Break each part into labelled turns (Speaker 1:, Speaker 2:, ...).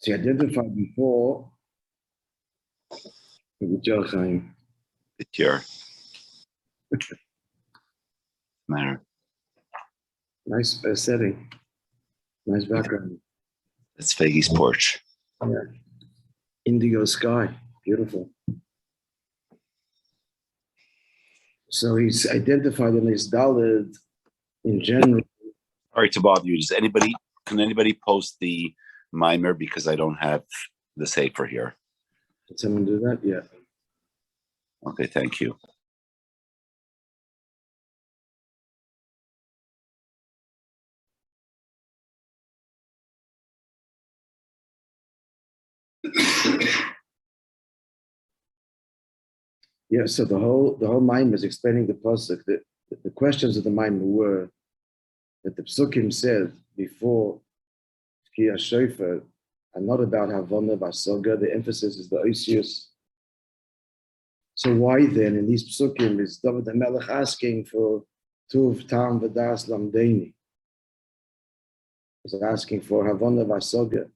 Speaker 1: to identify before with your Chaim.
Speaker 2: It's your matter.
Speaker 1: Nice setting. Nice background.
Speaker 2: That's Faggy's porch.
Speaker 1: Yeah. Indigo sky. Beautiful. So he's identified in his Dalit in general.
Speaker 2: Sorry to bother you. Can anybody post the mimer because I don't have the safer here?
Speaker 1: Did someone do that? Yeah.
Speaker 2: Okay, thank you.
Speaker 1: Yeah, so the whole mimer is explaining the pasuk. The questions of the mimer were that the psukim said before Tkiya Shofar are not about Havana Vasoga. The emphasis is the Oisius. So why then in these psukim is David HaMelech asking for Tuv, Taam, Vodaas, Lamdeini? He's asking for Havana Vasoga.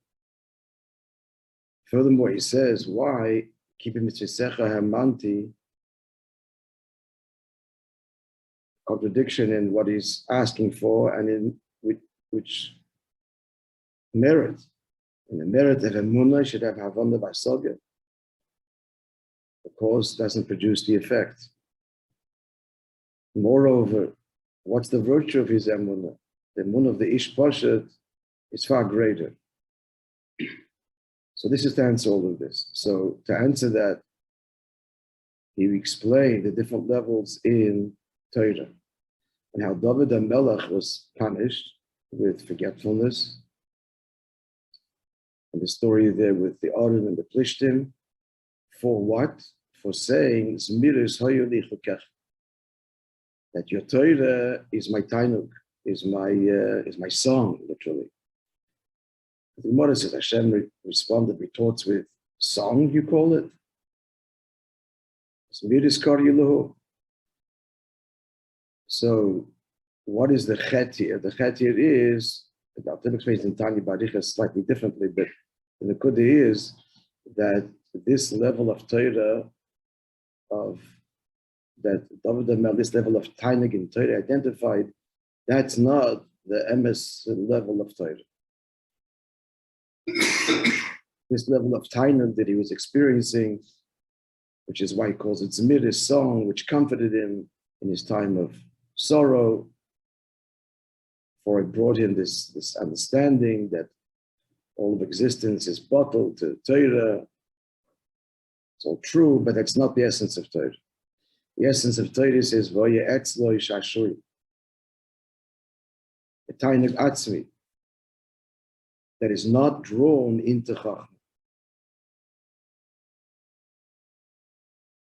Speaker 1: Furthermore, he says, why keeping Mitzvisecha Hamanti, contradiction in what he's asking for and in which merit. And the merit of Emunah should have Havana Vasoga. The cause doesn't produce the effect. Moreover, what's the virtue of his Emunah? The Emunah of the Ish Poshet is far greater. So this is to answer all of this. So to answer that, he explained the different levels in Torah and how David HaMelech was punished with forgetfulness. And the story there with the Aron and the Plishtim. For what? For saying, Zmiris hoyoli chukech. That your Torah is my tainuk, is my song, literally. The Gemara says Hashem responded, retorts with song, you call it? Zmiris kar yiluhu. So, what is the chet here? The chet here is, the Alter explains in Tanya Baricha slightly differently, but the Nekuda is that this level of Torah, this level of Tainig in Torah identified, that's not the MS level of Torah. This level of Tainig that he was experiencing, which is why he calls it Zmiris song, which comforted him in his time of sorrow, for it brought him this understanding that all of existence is bottled to Torah. It's all true, but that's not the essence of Torah. The essence of Torah says, Voye etzlo ishashui. A tainug atzmi that is not drawn into Chachma.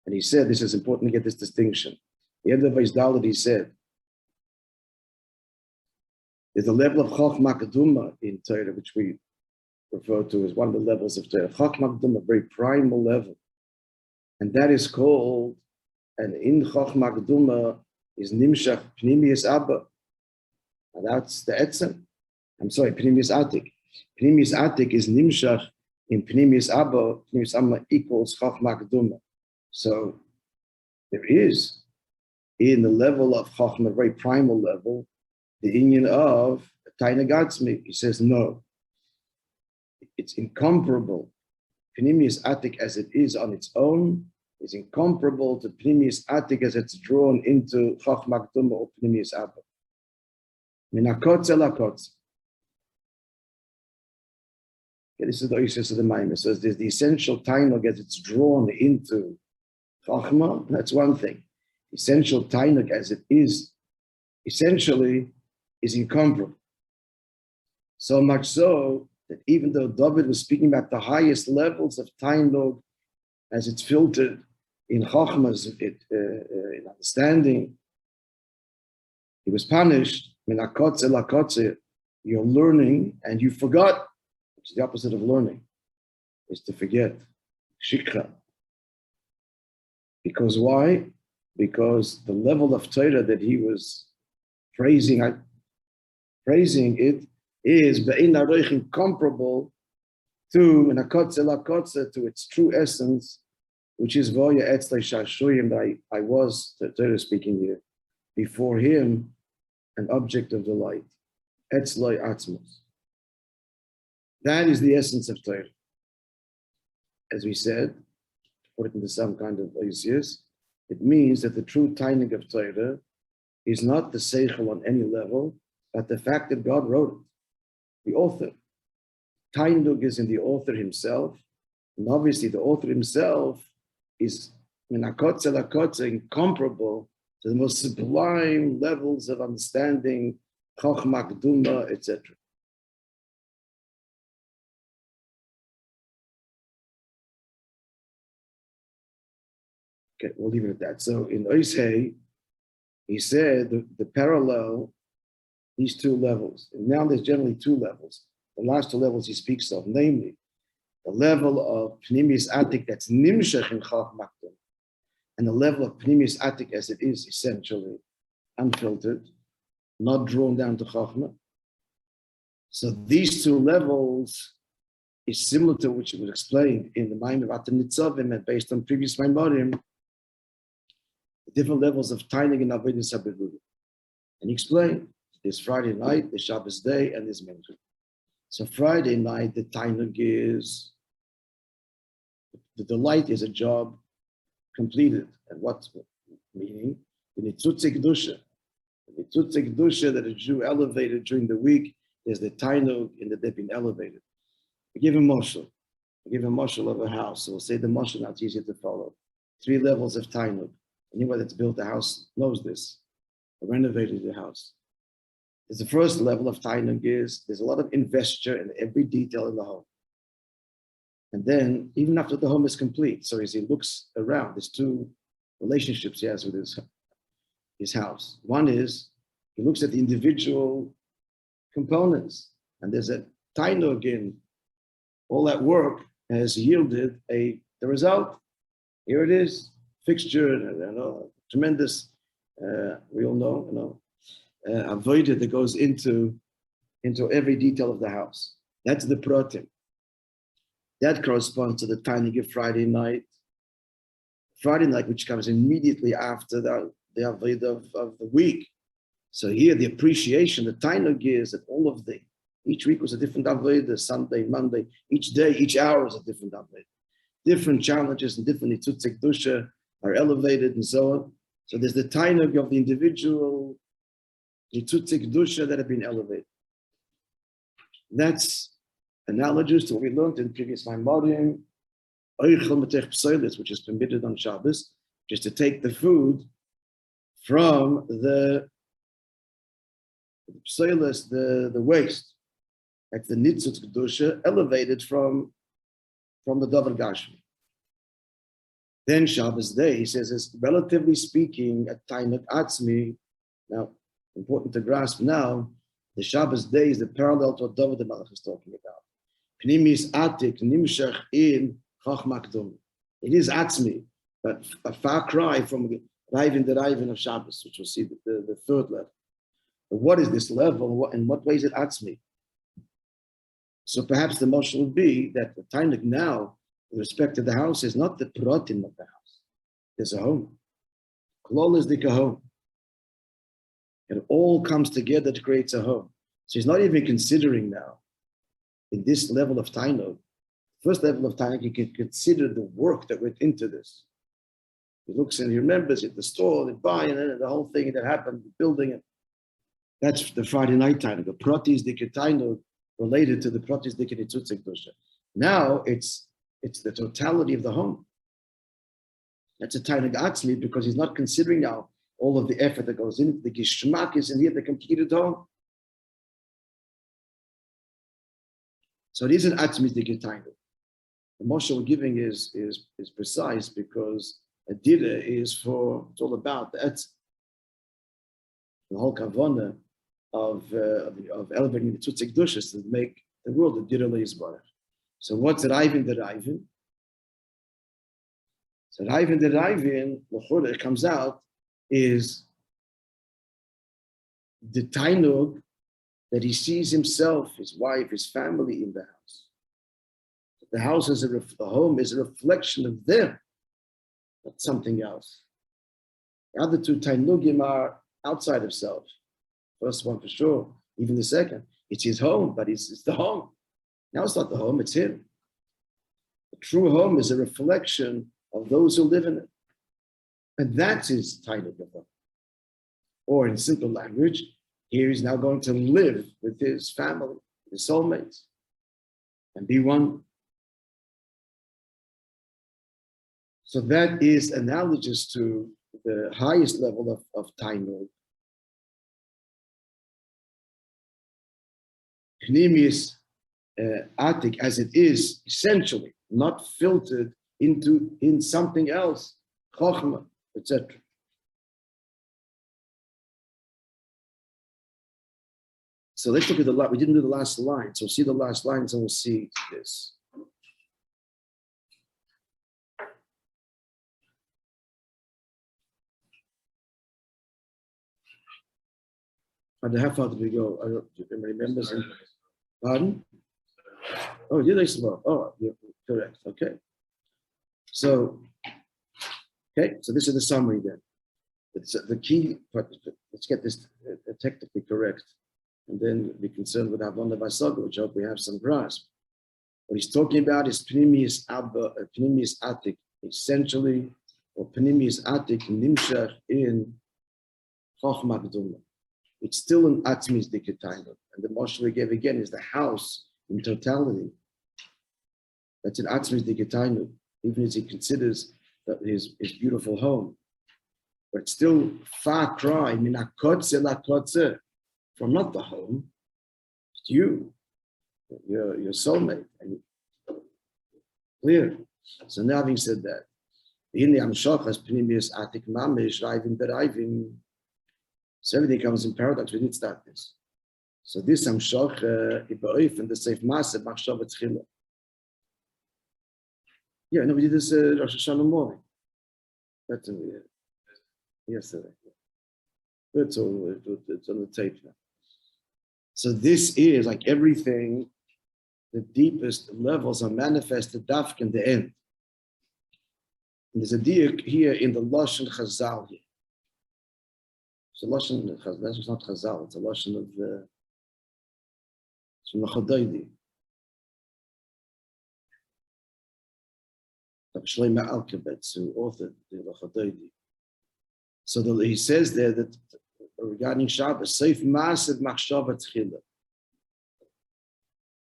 Speaker 1: And he said, this is important to get this distinction. The end of his Dalit, he said, there's a level of Chachma Keduma in Torah, which we refer to as one of the levels of Torah. Chachma Keduma, a very primal level. And that is called, and in Chachma Keduma is Nimshach Pnimius Abba. And that's the Etzem. I'm sorry, Pnimius Atik. Pnimius Atik is Nimshach in Pnimius Abba. Pnimius Abba equals Chachma Keduma. So there is, in the level of Chachma, a very primal level, the union of Tainug Atzmi. He says, no. It's incomparable. Pnimius Atik as it is on its own is incomparable to Pnimius Atik as it's drawn into Chachma Keduma or Pnimius Abba. Min hakotz el hakotz. This is the Oisius of the Maimon. So there's the essential Tainug as it's drawn into Chachma, that's one thing. Essential Tainug as it is, essentially, is incomparable. So much so that even though David was speaking about the highest levels of Tainug as it's filtered in Chachma's in understanding, he was punished. Min hakotz el hakotz. You're learning and you forgot, which is the opposite of learning, is to forget. Shikha. Because why? Because the level of Torah that he was praising it is incomparable to to its true essence, which is Voya Etzlei Shashuyim, that I was, Torah speaking here, before him, an object of delight. Etzlei Atzmos. That is the essence of Torah. As we said, put it into some kind of Oisius, it means that the true tainig of Torah is not the seichel on any level, but the fact that God wrote it, the author. Tainug is in the author himself, and obviously the author himself is incomparable to the most sublime levels of understanding, chokhmah, keduma, etc. Okay, we'll leave it at that. So in Oishei, he said the parallel, these two levels, and now there's generally two levels. The last two levels he speaks of, namely, the level of Pnimis Atik that's Nimshech in Chokhmah, and the level of Pnimis Atik as it is essentially unfiltered, not drawn down to Chokhmah. So these two levels is similar to which it was explained in the mind of Atam Nitzavim and based on previous Maimorim, the different levels of Tainig and Avodas HaBerurim. And he explained, there's Friday night, there's Shabbos day, and there's Mincha. So Friday night, the Tainig is, the delight is a job completed. And what's meaning? The Nitzutzik Dusha. The Nitzutzik Dusha that a Jew elevated during the week, there's the Tainig in that they've been elevated. We give him Moshel. We give him Moshel of a house. So we'll say the Moshel, now it's easier to follow. 3 levels of Tainig. Anyone that's built a house knows this, or renovated the house. There's the first level of Tainug is, there's a lot of investure in every detail in the home. And then, even after the home is complete, so as he looks around, there's 2 relationships he has with his house. One is, he looks at the individual components, and there's a Tainug in all that work has yielded the result. Here it is. Fixture, tremendous, we all know, avoided that goes into every detail of the house. That's the protein. That corresponds to the tiny of Friday night. Friday night, which comes immediately after the avoid of the week. So here, the appreciation, the tiny is that all of each week was a different avoid, Sunday, Monday, each day, each hour is a different avoid. Different challenges and different nitzutzik dusha are elevated and so on. So there's the tainug of the individual nitzutzik dusha that have been elevated. That's analogous to what we learned in previous Maimorim, which is permitted on Shabbos, just to take the food from the psoilus, the waste. That's the nitzutzik dusha elevated from the davar gashmi. Then Shabbos day, he says, is relatively speaking, a tainuk atzmi. Now, important to grasp now, the Shabbos day is the parallel to what David the Malach is talking about. Pnimis atik nimshach in chokhmah keduma. It is atzmi, but a far cry from the Raivin of Shabbos, which we'll see the third level. But what is this level? In what way is it atzmi? So perhaps the motion would be that the tainuk now, with respect to the house, is not the protein of the house. There's a home. Klol is the home. It all comes together to create a home. So he's not even considering now, in this level of tainuk, first level of tainuk, he can consider the work that went into this. He looks and he remembers it, the store, the buy, and the whole thing that happened, the building it. That's the Friday night tainuk. The protis the tainuk related to the protis the nitzutzik dusha. Now it's the totality of the home. That's a tainug atzmi because he's not considering now all of the effort that goes in. The gishmak is in here, the completed home. So it is an atzmi the tainug. The Moshe we're giving is precise because a dira is for, it's all about the etz. The whole kavana of elevating the tzutzik dushas to make the world a dira leizbarach. So what's Raivin the Raivin? So Raivin the Raivin, it comes out, is the tainug that he sees himself, his wife, his family in the house. The house is the home is a reflection of them, not something else. The other two tainugim are outside of self. First one for sure, even the second. It's his home, but it's the home. Now it's not the home, it's him. The true home is a reflection of those who live in it. And that's his tainugim. Or in simple language, here he's now going to live with his family, his soulmates, and be one. So that is analogous to the highest level of tainug. Pnimius atik, as it is essentially, not filtered in something else, chokhmah, etc. So let's look at the last. We didn't do the last line, so see the last lines and we'll see this. And how far did we go? I don't remember. Pardon? Oh, you did well. Oh, you're correct. Okay. So this is the summary then. It's the key. Let's get this technically correct, and then be concerned with Avon Vasaga, which I hope we have some grasp. What he's talking about is Pnimius Atik, essentially, or Pnimius Atik Nimshach in Chochmah Gdula. It's still an Atzmis Diketainu. And the Moishe we gave again is the house in totality. That's an Atzmis Diketainu, even as he considers that his beautiful home. But it's still far cry, Minakotze la Kotze, from not the home, it's you, your soulmate. And clear. So now having said that, so everything comes in paradox. We didn't start this. So this Amshach and the Seif Maaseh Machshava Tchila. Yeah, no, we did this Rosh Hashanah morning. That's yesterday. It's on the tape now. So this is like everything. The deepest levels are manifested dafk in the end. And there's a diak here in the Lashon Chazal here. So Lashon Chazal, that's not Chazal, it's a Lashon of Shlomo Shlomo Alkabetz, who authored the Chodoidi. So he says there that regarding Shabbos, Seif Maaseh Machshava Tchila,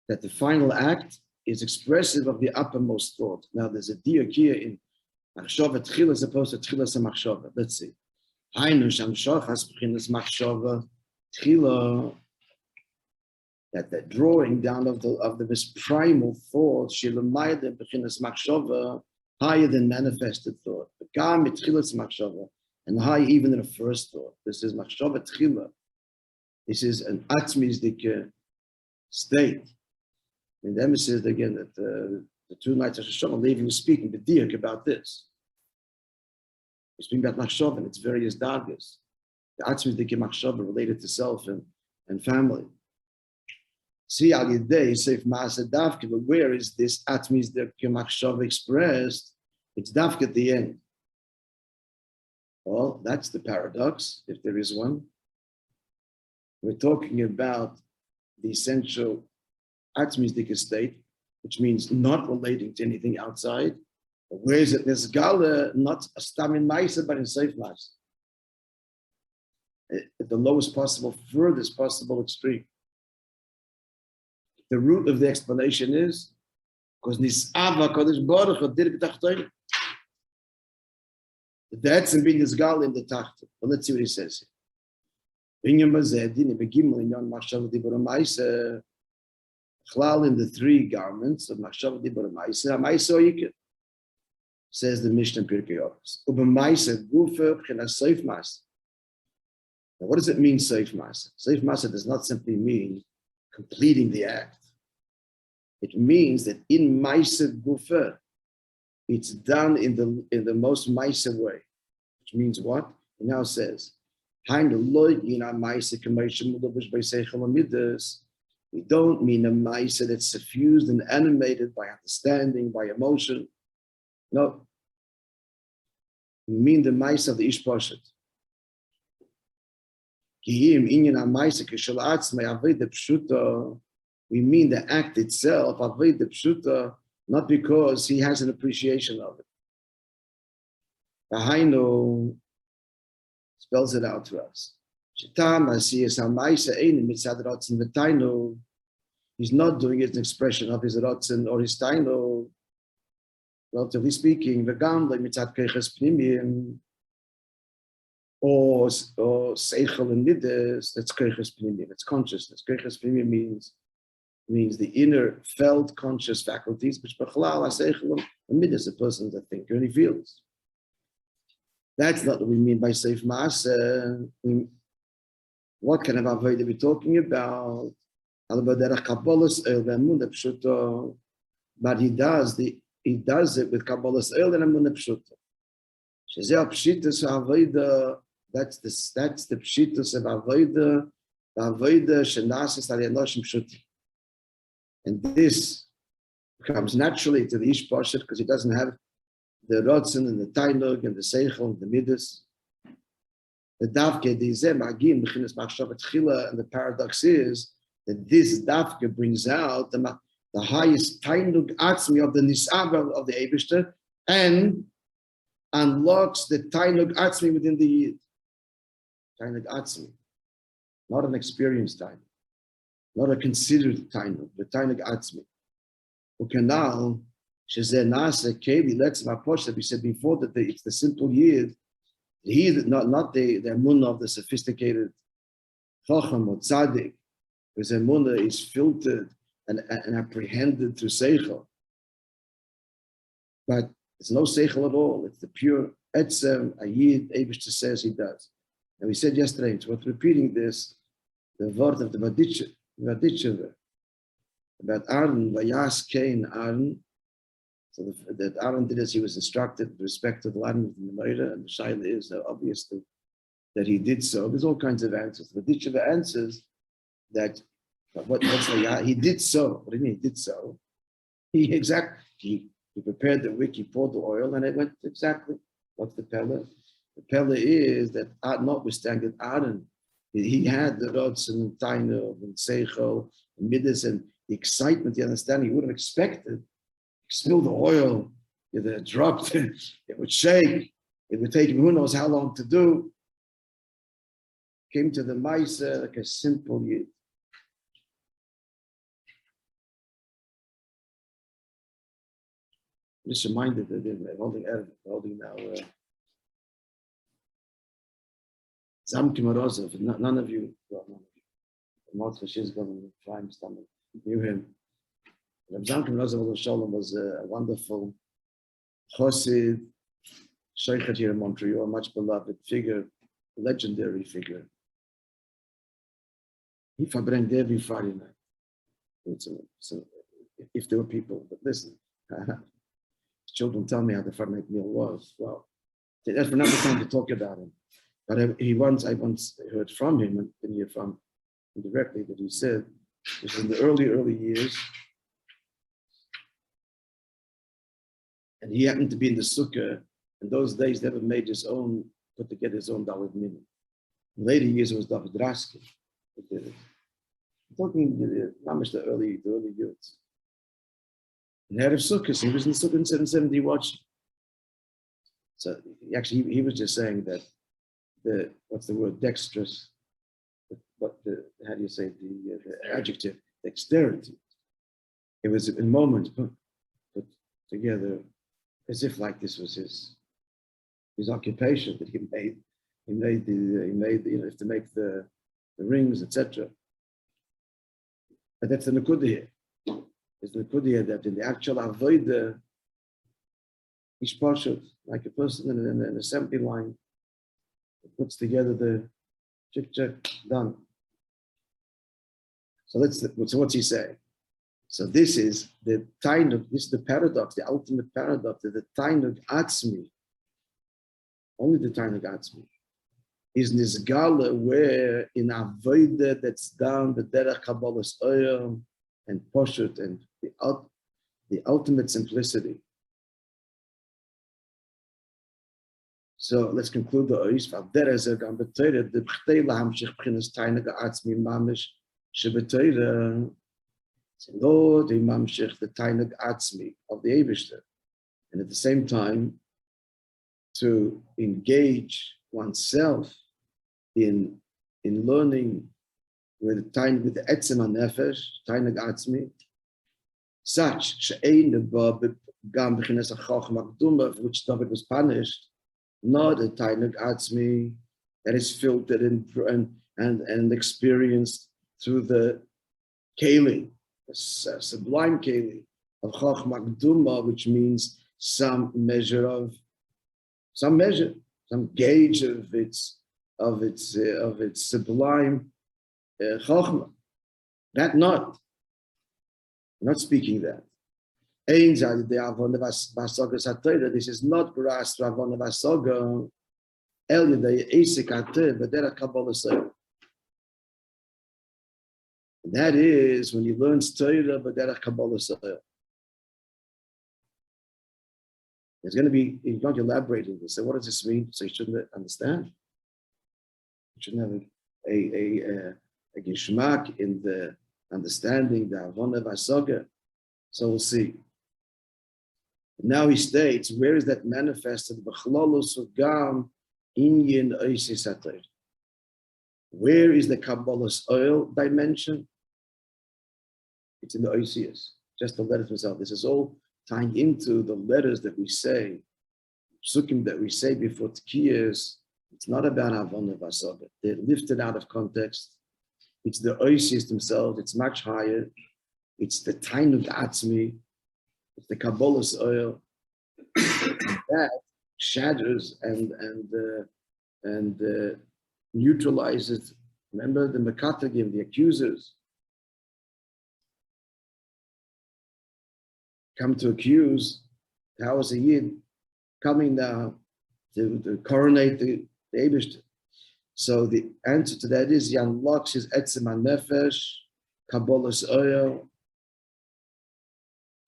Speaker 1: that the final act is expressive of the uppermost thought. Now there's a diak here in Machshava Tchila as opposed to Tchila Samachshava. Let's see. Hainu Shamshachas B'chinas Machshava Tchila, that the drawing down of this primal thought, Shilamayda B'chinas Machshava, higher than manifested thought. Begam Tchilas Machshava, and high even in the first thought. This is Machshava Tchila. This is an Atzmizdik state. And the Emma says again that the 2 nights of Hashanah, Levi was speaking to Diak about this. We're speaking about Machshava and its various dargas. The Atzmizdik Machshava related to self and family. See, Al Yedei, Seif Maaseh Davka, but where is this Atzmizdik Machshava expressed? It's Davka at the end. Well, that's the paradox, if there is one. We're talking about the essential Atzmizdik state, which means not relating to anything outside. But where is it? There's Gala, not a Stam in Maaseh, but in Seif Maaseh. At the lowest possible, furthest possible extreme. The root of the explanation is because Nis'ava Kodesh Baruch Hu did it b'tachtonim. That's in being Gal in the Tacht. But let's see what he says here. In the 3 garments of Machshav Dibur Maisa, Maisa Oyike, says the Mishnah Pirkei Avos. Uba Maisa Gufa B'chinas Seif Maaseh. Now, what does it mean, Seif Maaseh? Seif Maaseh does not simply mean completing the act. It means that in Maisa Gufa, it's done in the most Maisa way, which means what? He now says, We don't mean a Maisa that's suffused and animated by understanding, by emotion. No. We mean the Maisa of the Ishposhet. We mean the act itself, not because he has an appreciation of it. Hainu spells it out for us. Taam, he's not doing it as an expression of his rotzen or his tainu, relatively speaking, or seichel and midas, that's koiches pnimiyim, it's consciousness. Koiches pnimiyim means the inner felt conscious faculties, which b'chalal seichel and midas, a person that thinks and he feels. That's not what we mean by seif maaseh. What kind of avodah are we talking about? But he does it with kabbalas oil and emunah pshuta. That's the pshitus of avodah, the avodah shenasis al yanoshim pshuti. And this comes naturally to the ish poshet because he doesn't have the rotzen and the tainug and the seichel and the midas. The davke dizeh magim b'chinas machshavat chila, and the paradox is that this davke brings out the highest tainug atzmi of the nisaga of the Eibishter and unlocks the tainug atzmi within the yid. Tainug atzmi, not an experienced tainug, not a considered tainug, the tainug atzmi. Ukanal shezeh nase kevi letzma poshet. We said before that it's the simple yid. He not the emunah of the sophisticated chacham or tzaddik, because emunah is filtered and apprehended through seichel. But it's no seichel at all. It's the pure etzem ayid Eibishter says he does. And we said yesterday, it's worth repeating this, the word of the Vodaash about Aaron, vayas kein Aaron. So that Aaron did as he was instructed with respect to the land of the Menorah, and the Shaila is obvious that he did so. There's all kinds of answers. The Vodaash answers that he did so. What do you mean he did so? He prepared the wick, he poured the oil, and it went exactly. What's the pella? The pella is that notwithstanding Aaron, he had the rods and tainug and seichel and midas and the excitement, the understanding he would have expected. Spill the oil, it dropped, it would shake, it would take him who knows how long to do. Came to the Maisa like a simple yid. I'm just reminded that they're holding now Zamkim Arozov, none of you, Martha Shizgon and knew him. Rabbi Zamkim Arozov Shalom was a wonderful Chosid, Sheikhet here in Montreal, a much beloved figure, a legendary figure. He verbrengt every Friday night. So if there were people, but listen, children tell me how the Friday night meal was. Well, that's for another time to talk about him. But I once heard from him, and didn't hear from him directly, that he said, this was in the early years, and he happened to be in the sukkah. In those days, never made put together his own Dalit Minim. In later years, it was David Raskin that did it. I'm talking the early youths. And head of sukkahs, he was in the sukkah in 770 watching. So he was just saying that what's the word, dexterous, how do you say the adjective, dexterity. It was in moments put together as if like this was his occupation that he made to make the rings, etc. But that's the Nakuda here. It's the Nakuda here that in the actual avodah, each parsha, like a person in an assembly line, puts together the chik, done. So what's he saying? So this is the tainug, this is the paradox, the ultimate paradox, that the tainug atzmi, only the tainug atzmi, is nisgala, where in avodah that's done the derech kabbalas oil and poshut and the ultimate simplicity. So let's conclude the ois. V'derezeh gam b'teirah debchtei lahamshich b'chinas tainag atzmi mamish sheb'teirah. Lord, the mamshich the tainag atzmi of the Eibishter, and at the same time to engage oneself in learning with the etzem hanefesh, tainag atzmi, such she'ein gam b'chinas ha'chochma akduma, for which David was punished, not a tainag atzmi that is filtered and experienced through the keli, a sublime keli of chochma akduma, which means some gauge of its sublime chochma. That not. I'm not speaking that. This is not grasped Ravon Vasoga, El Yedei Esik Ateh, V'derech Kabbalas Oil. That is when you learn Torah, V'derech Kabbalas Oil. There's going to be, you're going to elaborate on this. So what does this mean? So you shouldn't understand. You shouldn't have a gishmak in the understanding the Ravon Vasoga. So we'll see. Now he states, where is that manifested? Where is the Kabbalah's oil dimension? It's in the Oisius, just the letters themselves. This is all tying into the letters that we say, psukim that we say before Tkiyas. It's not about Havana Vasaga. They're lifted out of context. It's the Oisius themselves. It's much higher. It's the Tainug Atzmi. It's the Kabbalah's oil. That shatters and neutralizes. Remember the Mekatagim, the accusers, come to accuse. How is a Yid coming now to coronate the Eibishter? So the answer to that is, he unlocks his etzem hanefesh, Kabbalah's oil.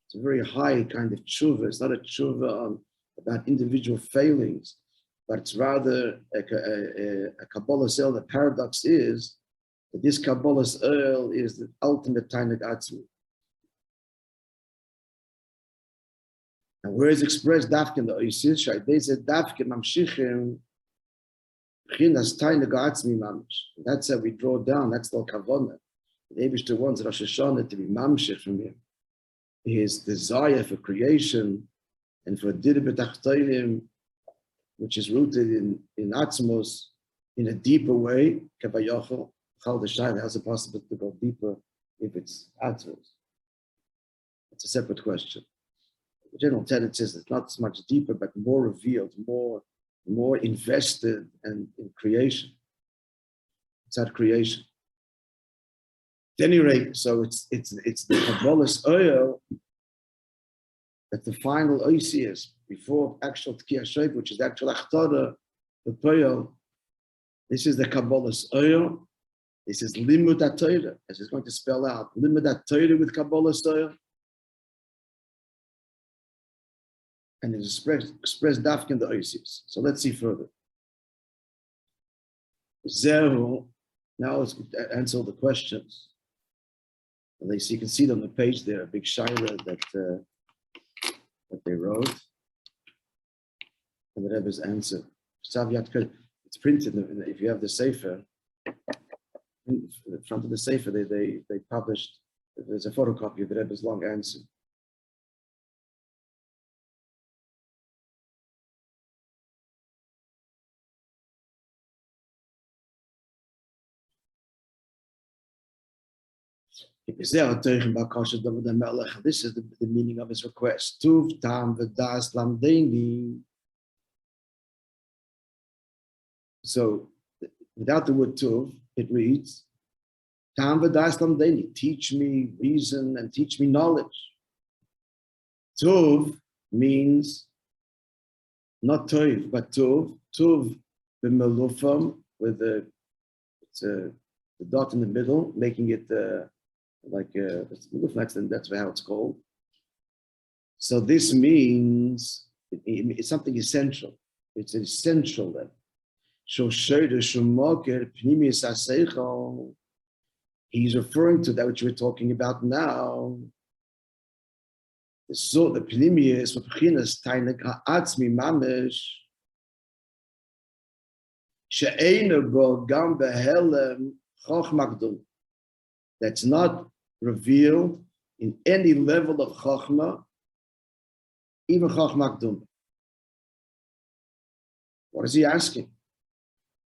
Speaker 1: It's a very high kind of tshuva. It's not a tshuva about individual failings, but it's rather a Kabbalah's oil. The paradox is that this Kabbalah's oil is the ultimate tainug atzmi. And where is expressed dafke in the Oisis Shai? They said dafke mamshichim b'chinas tainug atzmi mamish. That's how we draw down. That's the kavanah. The Eibishter wants Rosh Hashanah to be mamshich from him. His desire for creation and for dir b'tachtonim, which is rooted in Atzmos in a deeper way. Kavayachol, Chal D'Shai has a possibility to go deeper if it's Atzmos. It's a separate question. The general tenet is it's not so much deeper, but more revealed, more invested and in creation. It's at creation. At any rate, so it's the Kabbalah's oil that the final oisius before actual Tkiyah Shayf, which is the actual Achtara, the Poyel. This is the Kabbalah's oil. This is Limud HaTorah, as he's going to spell out. Limud HaTorah with Kabbalah's oil. And it's expressed dafk in the oisius. So let's see further. Zeru, now let's answer the questions. And you can see it on the page there, a big shaila that they wrote, and the Rebbe's answer. It's printed if you have the sefer. In the front of the sefer, they published. There's a photocopy of the Rebbe's long answer. This is the meaning of his request. Tuv Taam Vodaas Lamdeini. So, without the word Tuv, it reads, Taam Vodaas Lamdeini, teach me reason and teach me knowledge. Tuv means not Tov, but Tuv. Tuv b'melufam with the dot in the middle, making it that's how it's called. So this means it's something essential. It's an essential level. He's referring to that which we're talking about now. So the pnimius of Bechinas Tainik Ha'atzmi Mamish She'einu Bo Gam Behelem Chochma Gdul. That's not revealed in any level of Chochma, even Chochma Gdul. What is he asking?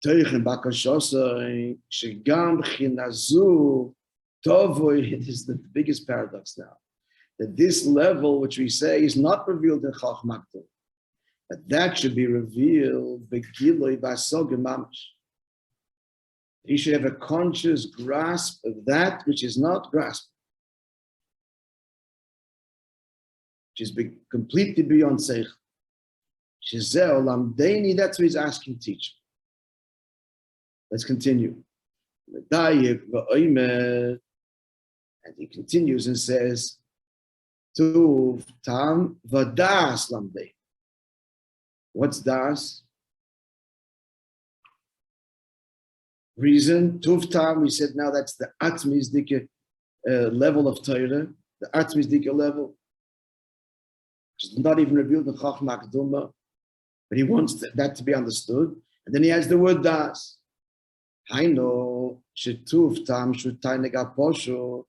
Speaker 1: Teichen Bakashosai Shegam Chinazu Tovoi. It is the biggest paradox now. That this level, which we say is not revealed in Chochma Gdul, but that should be revealed Begiloi Basog Mamish. He should have a conscious grasp of that which is not grasped, which is completely beyond Seich. That's what he's asking teacher. Let's continue. And he continues and says, Tuv Taam Vodaas Lamdei. What's das? Reason, Tuv Taam, we said now that's the Atmizdike level of Torah, the Atmizdike level, which is not even revealed in Chochma Gduma, but he wants that to be understood. And then he adds the word das. Haino Shetuv Taam Shutainig Posho.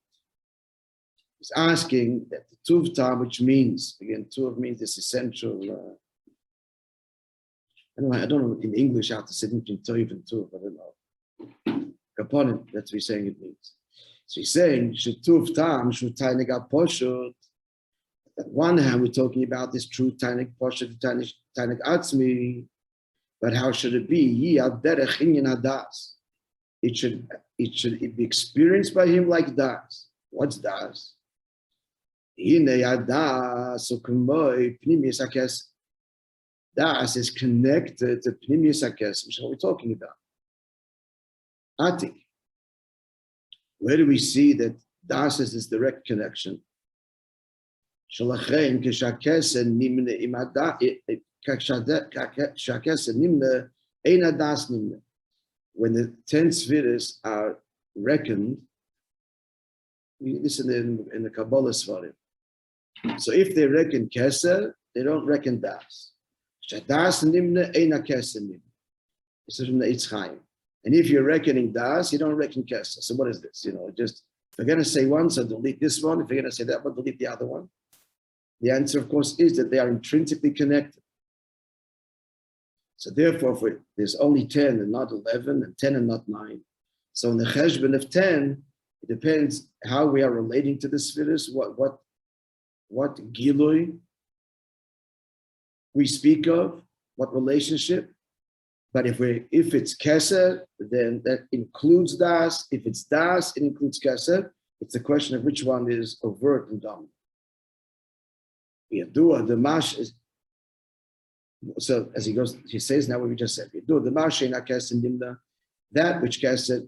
Speaker 1: He's asking that the Tuv Taam, which means, again, Tuv means this essential, I don't know in English how to say it between Tuv and Tuv, I don't know. Component, that's what he's saying it means. So he's saying, Shetuv Taam Shutainig Posho. On one hand, we're talking about this true Tainig Posho, Tainig Atzmi, but how should it be? Yi al derech inyan hadas. It should be experienced by him like das. What's das? Das is connected to Pnimius HaKesem, which is what we're talking about. Atik. Where do we see that das is this direct connection? When the 10 spheres are reckoned, we listen in the Kabbalah Svarim. So if they reckon Keser, they don't reckon Das. Shadas Nimna Eina Keser Nimna. This is from the h'tshk. And if you're reckoning Das, you don't reckon Keser. So what is this? Just if you're going to say one, so delete this one. If you're going to say that one, delete the other one. The answer, of course, is that they are intrinsically connected. So therefore, if there's only 10 and not 11, and 10 and not 9. So in the cheshbon of 10, it depends how we are relating to the spheres, what gilui we speak of, what relationship. But if it's keser, then that includes das. If it's das, it includes keser. It's a question of which one is overt and dominant. Yadua, the mash is. So as he goes, he says now what we just said. Yadua, the mash ain't keser nimda. That which keser,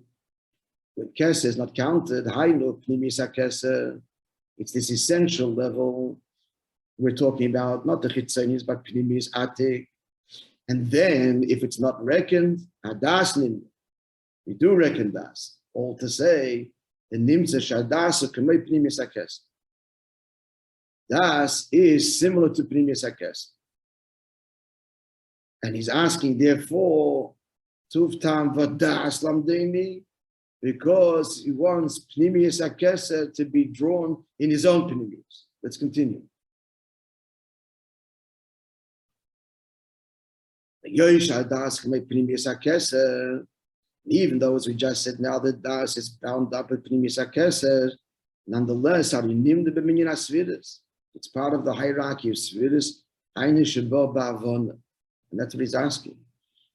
Speaker 1: when keser is not counted, haynu pnimis keser. It's this essential level we're talking about, not the chitzonis, but pnimis atik. And then, if it's not reckoned, hadas nimda. We do reckon das. All to say, the nimtza shadas k'mei pnimis keser. Das is similar to pnimis keser. And he's asking, therefore, Tuv Taam Vodaas Lamdeini, because he wants Pnimius HaKeser to be drawn in his own Pnimius. Let's continue. Even though, as we just said now, that Das is bound up with Pnimius HaKeser, nonetheless, it's part of the hierarchy of Svidus, and that's what he's asking.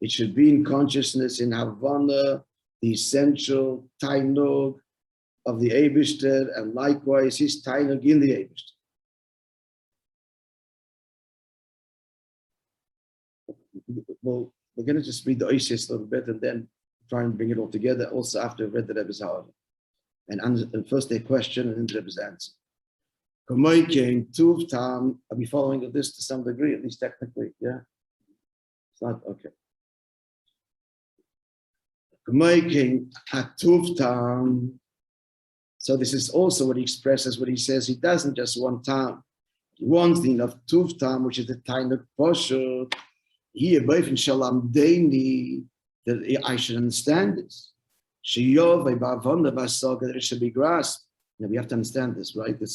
Speaker 1: It should be in consciousness, in Havana, the essential tainug of the Eibishter, and likewise his tainug in the Eibishter. Well, we're going to just read the Oisius a little bit, and then try and bring it all together also after I've read the Rebbe's Ha'ara. And first their question and then the Rebbe's answer. Taam, I'll be following this to some degree, at least technically, yeah? It's not, okay. So this is also what he expresses, what he says. He doesn't just want Taam. He wants the enough Taam, which is the time of Posher. Here, both in Shalom Daini, that I should understand this. That it should be grasped. Now we have to understand this, right? We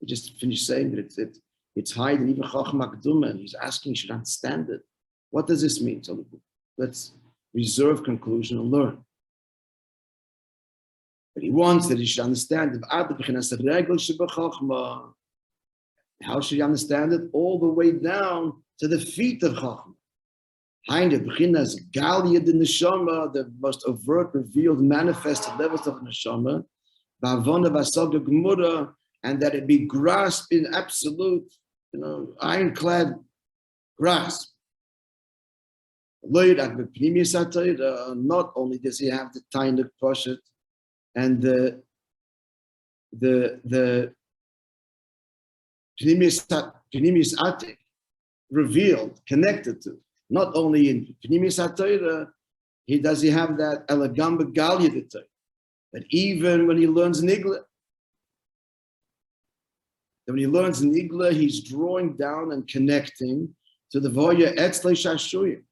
Speaker 1: just finished saying that it's high and even Chachma Gduma, and he's asking, should understand it. What does this mean? So let's reserve conclusion and learn. But he wants that he should understand. How should he understand it? All the way down to the feet of Chachma. The most overt, revealed, manifested levels of the neshama, and that it be grasped in absolute, ironclad grasp. Not only does he have the tainik poshet and the pnimis atik revealed, connected to. Not only in pnimis HaTorah, he have that elegam begalia d'Torah, but even when he learns nigla, he's drawing down and connecting to the voya etzlei shashuyim.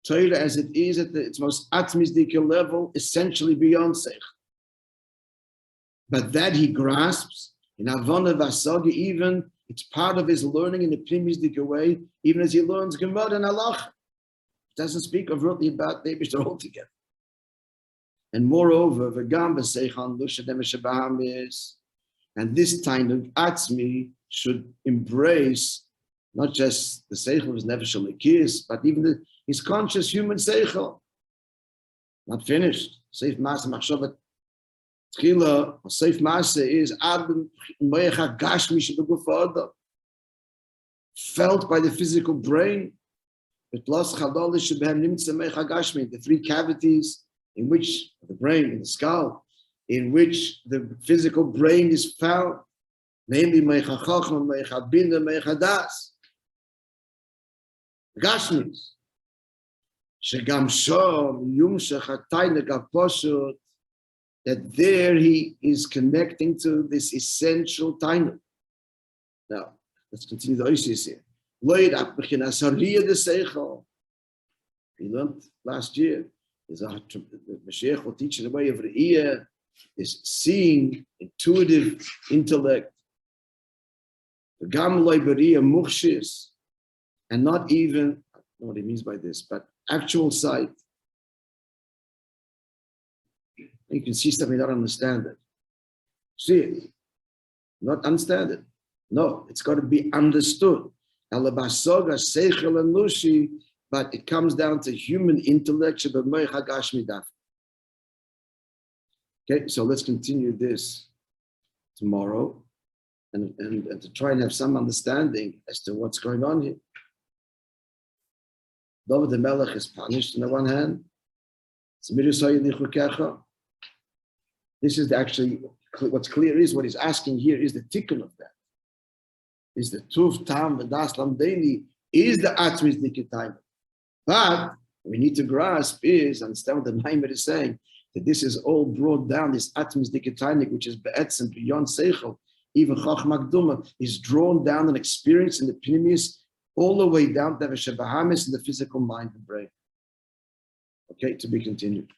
Speaker 1: Torah as it is at its most atmisdika level, essentially beyond sech. But that he grasps in Havana Vasaga, even it's part of his learning in the pnimisdika way, even as he learns Gemara and Halacha. It doesn't speak overtly about the Eibishter altogether. And moreover, and this kind of atzmi should embrace not just the seichel of his nefesh lekis, but even his conscious human seichel. Not finished. Seif Masa Machshavat Tchila, Seif Masa is Adam Mecha Gashmi Shebeguf, felt by the physical brain. The three cavities in which the brain, in the skull, in which the physical brain is found, namely Mecha Chachma, Mecha Bina, Mecha Das. Gashmis. Shegam Shom Yumshach Hatayna Gaposhut, that there he is connecting to this essential taina. Now, let's continue the Oishis here. We learned last year, the Mashiach will teach in the way of Re'iyah, is seeing, intuitive intellect. Gam loy b'riyah muchshis, and not even, I don't know what he means by this, but actual sight. You can see something, not understand it. See it, not understand it. No, it's got to be understood. But it comes down to human intellect. Okay, so let's continue this tomorrow and to try and have some understanding as to what's going on here. David the Melech is punished on the one hand. This is actually, what's clear is what he's asking here is the tikkun of that. Is the Tuf, Taam, Vodaas, Lamdeni, is the Atzmis Dikitayim. But we need to grasp is, understand what the Maimer is saying, that this is all brought down, this Atzmis Dikitayim, which is Be'etzem, beyond Seichel, even Chachma Gduma, is drawn down and experienced in the Pnimis, all the way down to the Shebahamis in the physical mind and brain. Okay, to be continued.